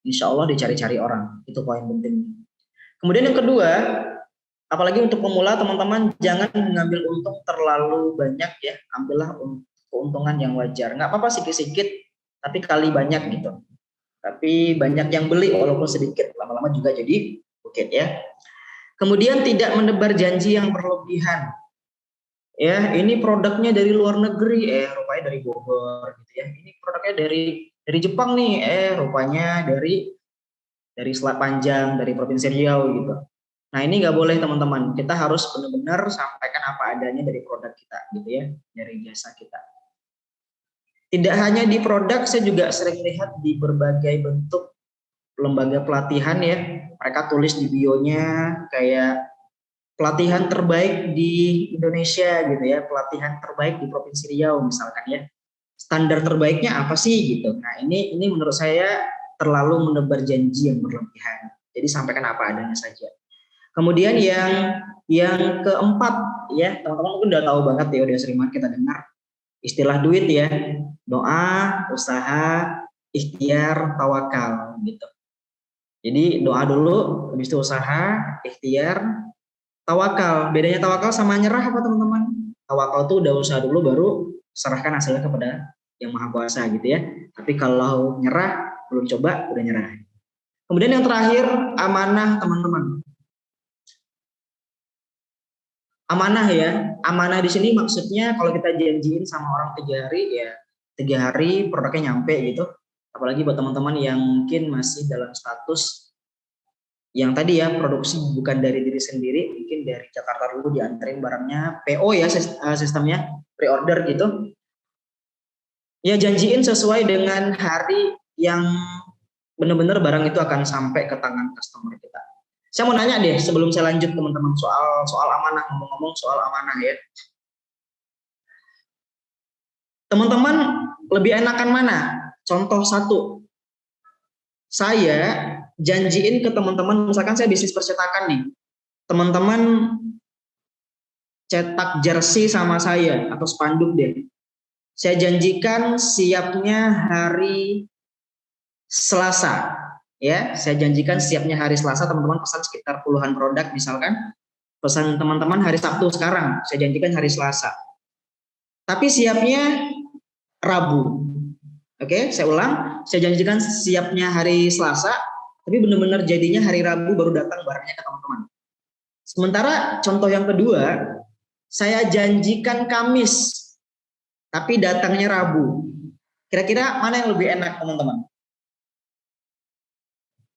insya Allah dicari-cari orang. Itu poin penting. Kemudian yang kedua, apalagi untuk pemula, teman-teman jangan mengambil untung terlalu banyak ya. Ambillah keuntungan yang wajar. Nggak apa-apa sedikit-sedikit, tapi kali banyak gitu. Tapi banyak yang beli walaupun sedikit, lama-lama juga jadi bukit ya. Kemudian tidak menebar janji yang berlebihan. Ya, ini produknya dari luar negeri, rupanya dari Bogor gitu ya. Ini produknya dari Jepang nih, rupanya dari Selat Panjang, dari Provinsi Riau gitu. Nah, ini nggak boleh teman-teman. Kita harus benar-benar sampaikan apa adanya dari produk kita gitu ya, dari jasa kita. Tidak hanya di produk, saya juga sering lihat di berbagai bentuk lembaga pelatihan ya. Mereka tulis di bionya kayak pelatihan terbaik di Indonesia gitu ya, pelatihan terbaik di Provinsi Riau misalkan ya. Standar terbaiknya apa sih gitu. Nah, ini menurut saya terlalu menebar janji yang berlebihan. Jadi sampaikan apa adanya saja. Kemudian yang keempat ya, teman-teman mungkin udah tahu banget ya, udah sering banget kita dengar istilah duit ya. Doa, usaha, ikhtiar, tawakal gitu. Jadi doa dulu, habis itu usaha, ikhtiar, tawakal. Bedanya tawakal sama nyerah apa teman-teman? Tawakal tuh udah usaha dulu baru serahkan hasilnya kepada yang maha kuasa gitu ya. Tapi kalau nyerah, belum coba udah nyerah. Kemudian yang terakhir, amanah teman-teman. Amanah ya. Amanah di sini maksudnya kalau kita janjiin sama orang 3 hari ya 3 hari produknya nyampe gitu. Apalagi buat teman-teman yang mungkin masih dalam status yang tadi ya, produksi bukan dari diri sendiri, mungkin dari Jakarta dulu dianterin barangnya, PO ya sistemnya, pre-order gitu. Ya janjiin sesuai dengan hari yang benar-benar barang itu akan sampai ke tangan customer kita. Saya mau nanya deh sebelum saya lanjut teman-teman soal amanah, ngomong-ngomong soal amanah ya. Teman-teman lebih enakan mana? Contoh satu, saya janjiin ke teman-teman, misalkan saya bisnis percetakan nih, teman-teman cetak jersey sama saya atau spanduk deh. Saya janjikan siapnya hari Selasa. Ya, saya janjikan siapnya hari Selasa, teman-teman pesan sekitar puluhan produk misalkan. Pesan teman-teman hari Sabtu sekarang, saya janjikan hari Selasa. Tapi siapnya Rabu. Oke, saya ulang, saya janjikan siapnya hari Selasa, tapi benar-benar jadinya hari Rabu baru datang barangnya ke teman-teman. Sementara contoh yang kedua, saya janjikan Kamis, tapi datangnya Rabu. Kira-kira mana yang lebih enak teman-teman?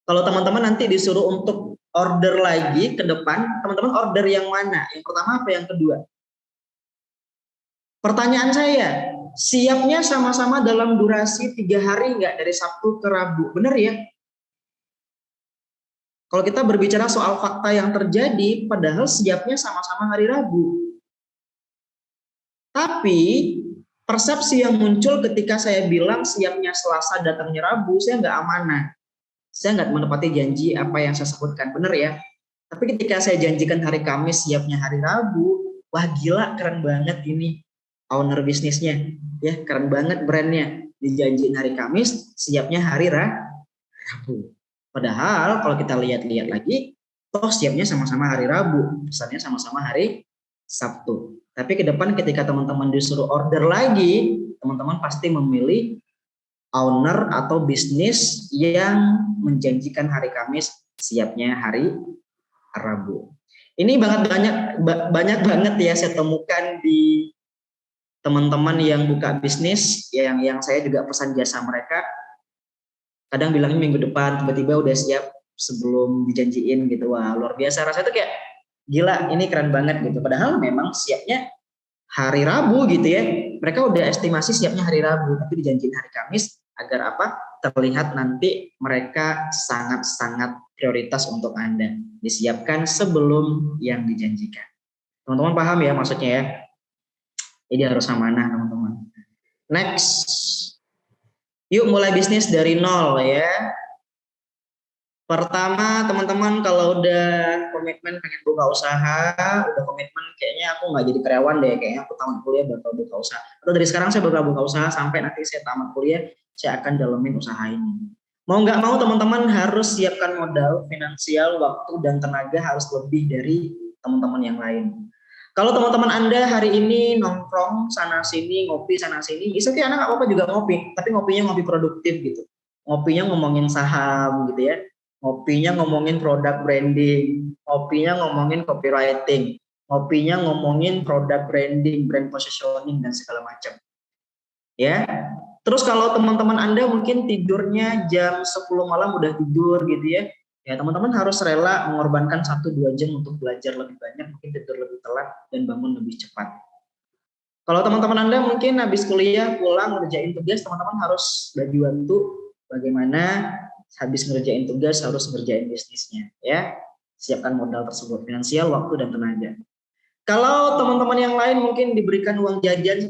Kalau teman-teman nanti disuruh untuk order lagi ke depan, teman-teman order yang mana? Yang pertama apa yang kedua? Pertanyaan saya, siapnya sama-sama dalam durasi 3 hari nggak dari Sabtu ke Rabu? Bener ya? Kalau kita berbicara soal fakta yang terjadi, padahal siapnya sama-sama hari Rabu. Tapi persepsi yang muncul ketika saya bilang siapnya Selasa, datangnya Rabu, saya nggak amanah. Saya nggak menepati janji apa yang saya sebutkan, benar ya. Tapi ketika saya janjikan hari Kamis, siapnya hari Rabu, wah gila, keren banget ini owner bisnisnya, ya keren banget brandnya. Dijanjiin hari Kamis, siapnya hari Rabu. Padahal kalau kita lihat-lihat lagi, toh siapnya sama-sama hari Rabu, pesannya sama-sama hari Sabtu. Tapi ke depan ketika teman-teman disuruh order lagi, teman-teman pasti memilih owner atau bisnis yang menjanjikan hari Kamis, siapnya hari Rabu. Ini banyak banget ya saya temukan di teman-teman yang buka bisnis, yang saya juga pesan jasa mereka. Kadang bilangnya minggu depan, tiba-tiba udah siap sebelum dijanjiin gitu. Wah luar biasa, rasanya tuh kayak gila, ini keren banget gitu. Padahal memang siapnya hari Rabu gitu ya. Mereka udah estimasi siapnya hari Rabu, tapi dijanjiin hari Kamis agar apa? Terlihat nanti mereka sangat-sangat prioritas untuk Anda. Disiapkan sebelum yang dijanjikan. Teman-teman paham ya maksudnya ya? Jadi harus amanah teman-teman. Next. Yuk mulai bisnis dari nol ya. Pertama teman-teman kalau udah komitmen pengen buka usaha, udah komitmen kayaknya aku nggak jadi karyawan deh, kayaknya aku tamat kuliah bakal buka usaha. Atau dari sekarang saya bakal buka usaha sampai nanti saya tamat kuliah, saya akan dalemin usaha ini. Mau nggak mau teman-teman harus siapkan modal, finansial, waktu, dan tenaga harus lebih dari teman-teman yang lain. Kalau teman-teman Anda hari ini nongkrong sana sini, ngopi sana sini, oke anak nggak apa-apa juga ngopi, tapi ngopinya ngopi produktif gitu. Ngopinya ngomongin saham gitu ya. Ngopinya ngomongin produk branding, ngopinya ngomongin copywriting, ngopinya ngomongin produk branding, brand positioning, dan segala macam. Ya, terus kalau teman-teman Anda mungkin tidurnya jam 10 malam udah tidur gitu ya, ya teman-teman harus rela mengorbankan 1-2 jam untuk belajar lebih banyak, mungkin tidur lebih telat dan bangun lebih cepat. Kalau teman-teman Anda mungkin habis kuliah pulang ngerjain tugas, teman-teman harus bagi waktu bagaimana habis ngerjain tugas harus ngerjain bisnisnya ya. Siapkan modal tersebut, finansial, waktu, dan tenaga. Kalau teman-teman yang lain mungkin diberikan uang jajan 1,5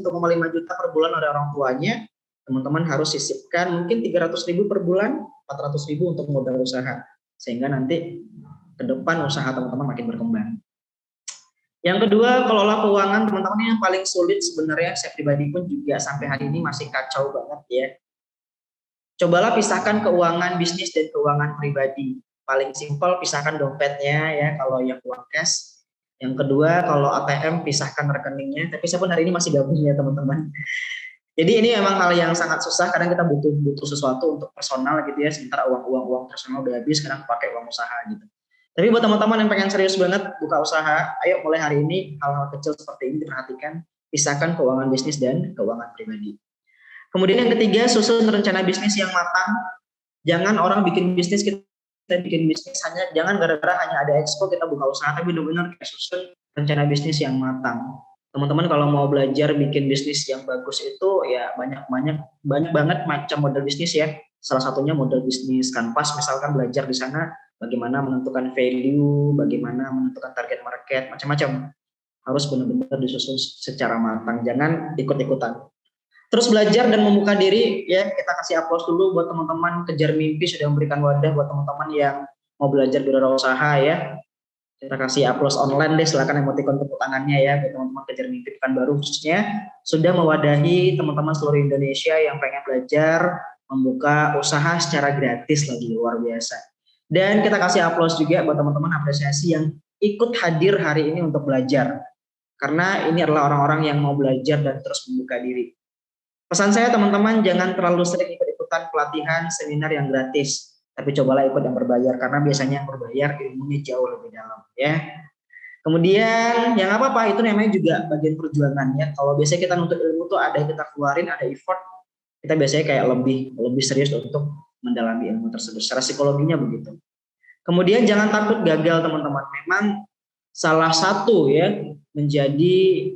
juta per bulan oleh orang tuanya, teman-teman harus sisipkan mungkin 300.000 per bulan, 400.000 untuk modal usaha. Sehingga nanti ke depan usaha teman-teman makin berkembang. Yang kedua, kelola keuangan teman-teman yang paling sulit sebenarnya saya pribadi pun juga sampai hari ini masih kacau banget ya. Cobalah pisahkan keuangan bisnis dan keuangan pribadi. Paling simpel pisahkan dompetnya ya kalau yang uang cash. Yang kedua kalau ATM pisahkan rekeningnya. Tapi saya pun hari ini masih gabung ya teman-teman. Jadi ini memang hal yang sangat susah. Kadang kita butuh sesuatu untuk personal gitu ya. Sementara uang personal udah habis, sekarang pakai uang usaha gitu. Tapi buat teman-teman yang pengen serius banget buka usaha, ayo mulai hari ini hal-hal kecil seperti ini diperhatikan. Pisahkan keuangan bisnis dan keuangan pribadi. Kemudian yang ketiga, susun rencana bisnis yang matang. Jangan orang bikin bisnis, kita bikin bisnis jangan gara-gara hanya ada expo kita buka usaha, tapi benar-benar kayak susun rencana bisnis yang matang. Teman-teman kalau mau belajar bikin bisnis yang bagus itu ya banyak banget macam model bisnis ya. Salah satunya model bisnis kanvas, misalkan belajar di sana bagaimana menentukan value, bagaimana menentukan target market, macam-macam. Harus benar-benar disusun secara matang, jangan ikut-ikutan. Terus belajar dan membuka diri ya, kita kasih aplaus dulu buat teman-teman Kejar Mimpi sudah memberikan wadah buat teman-teman yang mau belajar berwirausaha ya. Kita kasih aplaus online deh, silakan emoticon tepuk tangannya ya buat teman-teman Kejar Mimpi Pekanbaru khususnya sudah mewadahi teman-teman seluruh Indonesia yang pengen belajar membuka usaha secara gratis, lagi luar biasa. Dan kita kasih aplaus juga buat teman-teman apresiasi yang ikut hadir hari ini untuk belajar. Karena ini adalah orang-orang yang mau belajar dan terus membuka diri. Pesan saya teman-teman jangan terlalu sering ikut-ikutan pelatihan seminar yang gratis, tapi cobalah ikut yang berbayar karena biasanya yang berbayar ilmunya jauh lebih dalam ya. Kemudian yang apa-apa itu namanya juga bagian perjuangannya. Kalau biasanya kita nuntut ilmu tuh ada yang kita keluarin, ada effort, kita biasanya kayak lebih serius untuk mendalami ilmu tersebut. Secara psikologinya begitu. Kemudian jangan takut gagal teman-teman. Memang salah satu ya menjadi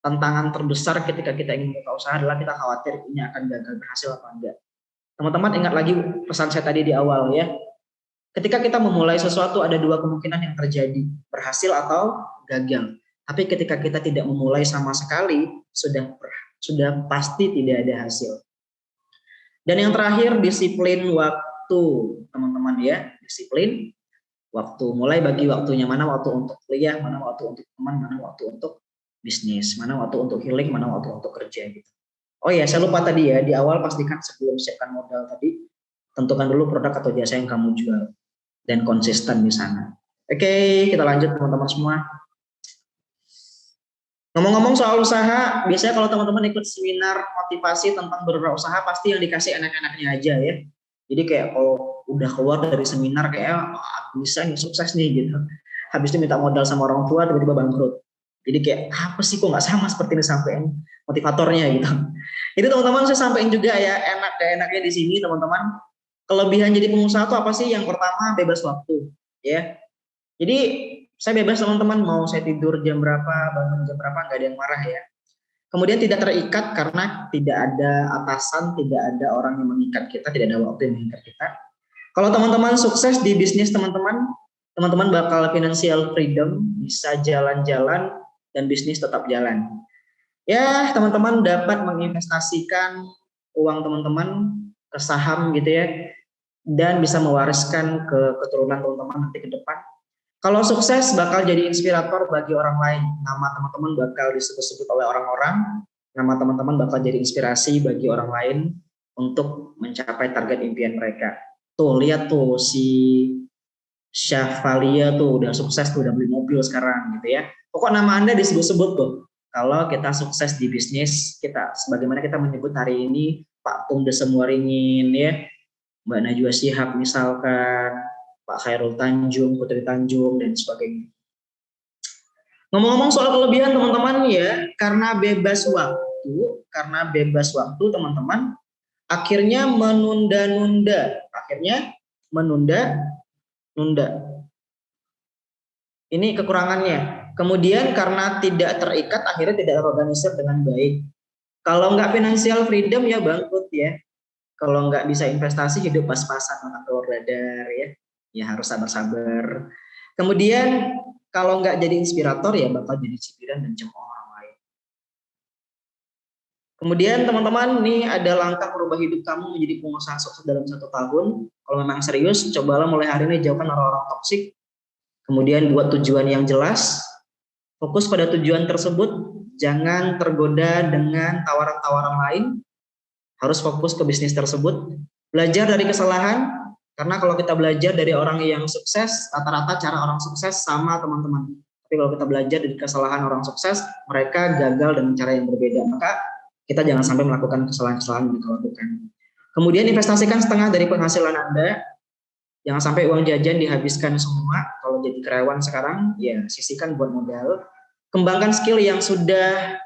tantangan terbesar ketika kita ingin buka usaha adalah kita khawatir ini akan gagal berhasil apa enggak. Teman-teman ingat lagi pesan saya tadi di awal ya. Ketika kita memulai sesuatu ada dua kemungkinan yang terjadi, berhasil atau gagal. Tapi ketika kita tidak memulai sama sekali, sudah pasti tidak ada hasil. Dan yang terakhir, disiplin waktu, teman-teman ya. Disiplin waktu. Mulai bagi waktunya, mana waktu untuk kuliah, mana waktu untuk teman, mana waktu untuk bisnis, mana waktu untuk healing, mana waktu untuk kerja gitu. Oh ya, saya lupa tadi ya, di awal pastikan sebelum siapkan modal tadi, tentukan dulu produk atau jasa yang kamu jual dan konsisten di sana. Oke, kita lanjut teman-teman semua. Ngomong-ngomong soal usaha, biasanya kalau teman-teman ikut seminar motivasi tentang berwirausaha pasti yang dikasih anak-anaknya aja ya. Jadi kayak kalau udah keluar dari seminar kayak bisa nih sukses nih gitu. Habis itu minta modal sama orang tua tiba-tiba bangkrut. Jadi kayak apa sih kok nggak sama seperti ini sampein motivatornya gitu. Itu teman-teman saya sampaikan juga ya enak gak enaknya di sini teman-teman. Kelebihan jadi pengusaha itu apa sih? Yang pertama bebas waktu ya. Jadi saya bebas teman-teman, mau saya tidur jam berapa, bangun jam berapa, nggak ada yang marah ya. Kemudian tidak terikat karena tidak ada atasan, tidak ada orang yang mengikat kita, tidak ada waktu yang mengikat kita. Kalau teman-teman sukses di bisnis teman-teman, teman-teman bakal financial freedom, bisa jalan-jalan dan bisnis tetap jalan. Ya, teman-teman dapat menginvestasikan uang teman-teman ke saham gitu ya, dan bisa mewariskan ke keturunan teman-teman nanti ke depan. Kalau sukses bakal jadi inspirator bagi orang lain. Nama teman-teman bakal disebut-sebut oleh orang-orang. Nama teman-teman bakal jadi inspirasi bagi orang lain untuk mencapai target impian mereka. Tuh, lihat tuh si Syahvalia tuh udah sukses tuh, udah beli mobil sekarang gitu ya. Pokok nama Anda disebut-sebut tuh. Kalau kita sukses di bisnis, kita sebagaimana kita menyebut hari ini Pak Tum Desemwaringin ya, Mbak Najwa Shihab misalkan, Pak Khairul Tanjung, Putri Tanjung, dan sebagainya. Ngomong-ngomong soal kelebihan teman-teman ya, karena bebas waktu teman-teman, akhirnya menunda-nunda. Ini kekurangannya. Kemudian karena tidak terikat, akhirnya tidak terorganisir dengan baik. Kalau nggak financial freedom ya bangkrut ya. Kalau nggak bisa investasi hidup pas-pasan makan telur dadar ya. Ya harus sabar-sabar. Kemudian kalau nggak jadi inspirator ya bakal jadi cibiran dan cemooh orang lain. Kemudian teman-teman, ini ada langkah merubah hidup kamu menjadi pengusaha sukses dalam 1 tahun. Kalau memang serius, cobalah mulai hari ini jauhkan orang-orang toksik. Kemudian buat tujuan yang jelas, fokus pada tujuan tersebut, jangan tergoda dengan tawaran-tawaran lain, harus fokus ke bisnis tersebut. Belajar dari kesalahan, karena kalau kita belajar dari orang yang sukses, rata-rata cara orang sukses sama teman-teman. Tapi kalau kita belajar dari kesalahan orang sukses, mereka gagal dengan cara yang berbeda. Maka kita jangan sampai melakukan kesalahan-kesalahan yang kita lakukan. Kemudian investasikan setengah dari penghasilan Anda. Jangan sampai uang jajan dihabiskan semua. Kalau jadi karyawan sekarang, ya sisihkan buat modal. Kembangkan skill yang sudah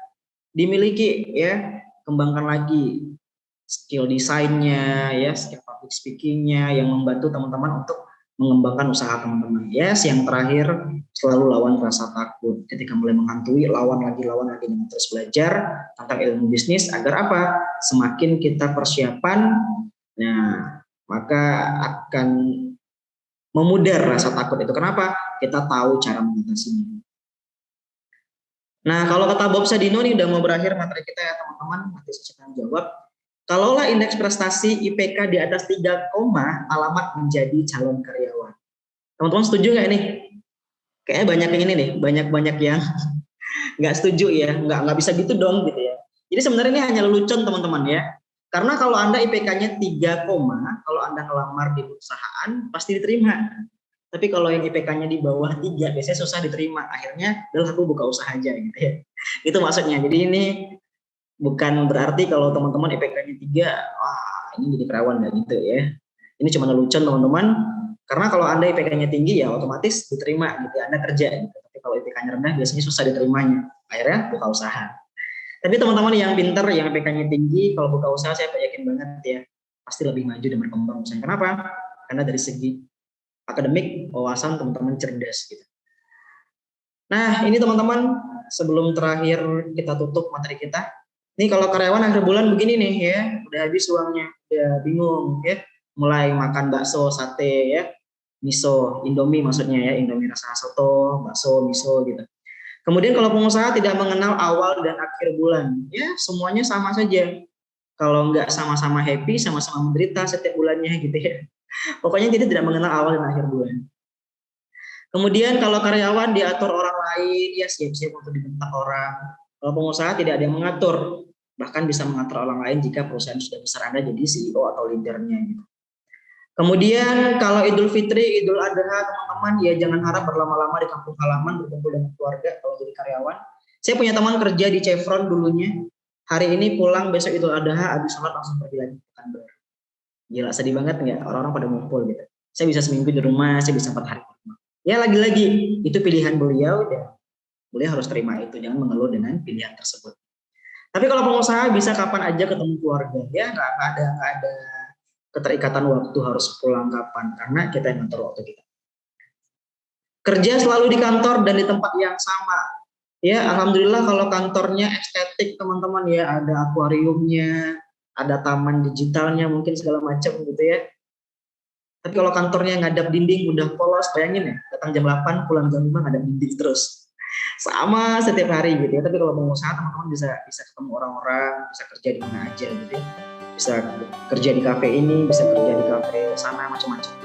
dimiliki, ya. Kembangkan lagi skill desainnya, ya, skill public speakingnya, yang membantu teman-teman untuk mengembangkan usaha teman-teman. Yes, yang terakhir, selalu lawan rasa takut. Ketika mulai menghantui, lawan lagi, dengan terus belajar tentang ilmu bisnis, agar apa? Semakin kita persiapan, nah, maka akan memudar rasa takut itu. Kenapa? Kita tahu cara mengatasinya. Nah, kalau kata Bob Sadino nih udah mau berakhir materi kita ya teman-teman, nanti saya akan jawab. Kalaulah indeks prestasi IPK di atas 3, alamat menjadi calon karyawan. Teman-teman setuju nggak nih? Kayaknya banyak yang ini nih, banyak yang nggak setuju ya, nggak bisa gitu dong gitu ya. Jadi sebenarnya ini hanya lelucon teman-teman ya. Karena kalau Anda IPK-nya 3, kalau Anda ngelamar di perusahaan pasti diterima. Tapi kalau yang IPK-nya di bawah 3 biasanya susah diterima. Akhirnya udah aku buka usaha aja gitu ya. Itu maksudnya. Jadi ini bukan berarti kalau teman-teman IPK-nya 3, wah ini jadi karyawan nggak gitu ya. Ini cuma lelucon teman-teman. Karena kalau Anda IPK-nya tinggi ya otomatis diterima gitu, Anda kerja gitu. Tapi kalau IPK-nya rendah biasanya susah diterimanya. Akhirnya buka usaha. Tapi teman-teman yang pinter, yang IPK-nya tinggi, kalau buka usaha saya yakin banget ya pasti lebih maju dan berkembang usahanya. Kenapa? Karena dari segi akademik, wawasan teman-teman cerdas gitu. Nah, ini teman-teman sebelum terakhir kita tutup materi kita. Nih kalau karyawan akhir bulan begini nih ya, udah habis uangnya, udah bingung ya, mulai makan bakso, sate ya. miso, Indomie maksudnya ya, Indomie rasa soto, bakso, miso gitu. Kemudian kalau pengusaha tidak mengenal awal dan akhir bulan, ya semuanya sama saja. Kalau nggak sama-sama happy, sama-sama menderita setiap bulannya gitu ya. Pokoknya dia tidak mengenal awal dan akhir bulan. Kemudian kalau karyawan diatur orang lain, ya siap-siap untuk dibentak orang. Kalau pengusaha tidak ada yang mengatur, bahkan bisa mengatur orang lain jika perusahaan sudah besar Anda jadi CEO atau leadernya gitu. Kemudian kalau Idul Fitri, Idul Adha, teman-teman ya jangan harap berlama-lama di kampung halaman berkumpul dengan keluarga kalau jadi karyawan. Saya punya teman kerja di Chevron dulunya. Hari ini pulang, besok Idul Adha, habis sholat langsung pergi lagi ke kantor. Gila, sedih banget nggak? Orang-orang pada ngumpul gitu. Saya bisa seminggu di rumah, saya bisa 4 hari di rumah. Ya lagi-lagi, itu pilihan beliau dan beliau harus terima itu. Jangan mengeluh dengan pilihan tersebut. Tapi kalau pengusaha bisa kapan aja ketemu keluarga. Ya nggak ada keterikatan waktu harus pulang kapan. Karena kita yang ngatur waktu kita. Kerja selalu di kantor dan di tempat yang sama. Ya, alhamdulillah kalau kantornya estetik teman-teman ya, ada akuariumnya, ada taman digitalnya mungkin segala macam gitu ya. Tapi kalau kantornya ngadap dinding udah polos, bayangin ya, datang jam 8, pulang jam 5 ngadap dinding terus. Sama setiap hari gitu ya. Tapi kalau pengusaha teman-teman bisa ketemu orang-orang, bisa kerja di mana aja gitu ya. Bisa kerja di kafe ini, bisa kerja di kafe sana, macam-macam.